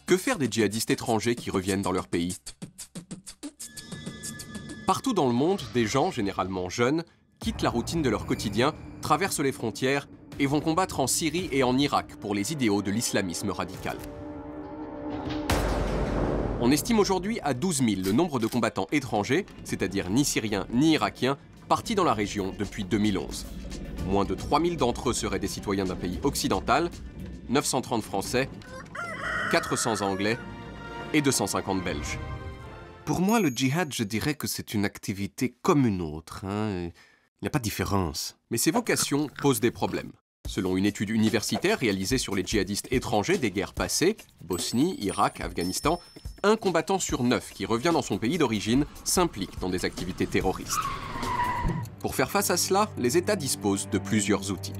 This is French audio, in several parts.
Que faire des djihadistes étrangers qui reviennent dans leur pays? Partout dans le monde, des gens, généralement jeunes, quittent la routine de leur quotidien, traversent les frontières et vont combattre en Syrie et en Irak pour les idéaux de l'islamisme radical. On estime aujourd'hui à 12 000 le nombre de combattants étrangers, c'est-à-dire ni syriens ni irakiens, partis dans la région depuis 2011. Moins de 3 000 d'entre eux seraient des citoyens d'un pays occidental, 930 Français, 400 Anglais et 250 Belges. Pour moi, le djihad, je dirais que c'est une activité comme une autre. Il n'y a pas de différence. Mais ces vocations posent des problèmes. Selon une étude universitaire réalisée sur les djihadistes étrangers des guerres passées, Bosnie, Irak, Afghanistan, un combattant sur 9 qui revient dans son pays d'origine s'implique dans des activités terroristes. Pour faire face à cela, les États disposent de plusieurs outils.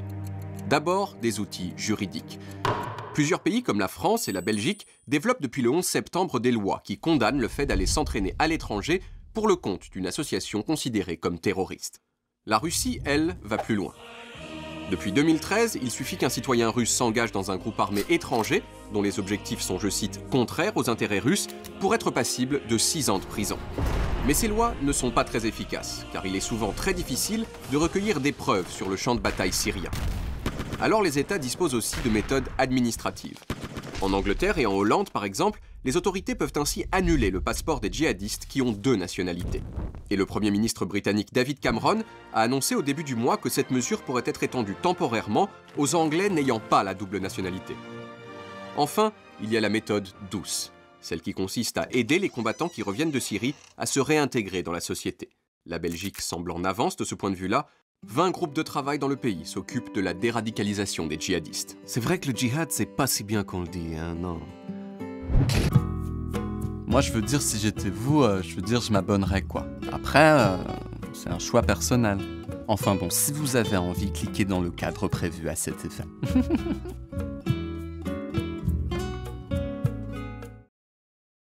D'abord, des outils juridiques. Plusieurs pays comme la France et la Belgique développent depuis le 11 septembre des lois qui condamnent le fait d'aller s'entraîner à l'étranger pour le compte d'une association considérée comme terroriste. La Russie, elle, va plus loin. Depuis 2013, il suffit qu'un citoyen russe s'engage dans un groupe armé étranger, dont les objectifs sont, je cite, « contraires aux intérêts russes », pour être passible de 6 ans de prison. Mais ces lois ne sont pas très efficaces, car il est souvent très difficile de recueillir des preuves sur le champ de bataille syrien. Alors les États disposent aussi de méthodes administratives. En Angleterre et en Hollande, par exemple, les autorités peuvent ainsi annuler le passeport des djihadistes qui ont 2 nationalités. Et le Premier ministre britannique David Cameron a annoncé au début du mois que cette mesure pourrait être étendue temporairement aux Anglais n'ayant pas la double nationalité. Enfin, il y a la méthode douce, celle qui consiste à aider les combattants qui reviennent de Syrie à se réintégrer dans la société. La Belgique semble en avance de ce point de vue-là. 20 groupes de travail dans le pays s'occupent de la déradicalisation des djihadistes. C'est vrai que le djihad, c'est pas si bien qu'on le dit, non. Moi, je veux dire, si j'étais vous, je m'abonnerais, quoi. Après, c'est un choix personnel. Enfin bon, si vous avez envie, cliquez dans le cadre prévu à cet effet.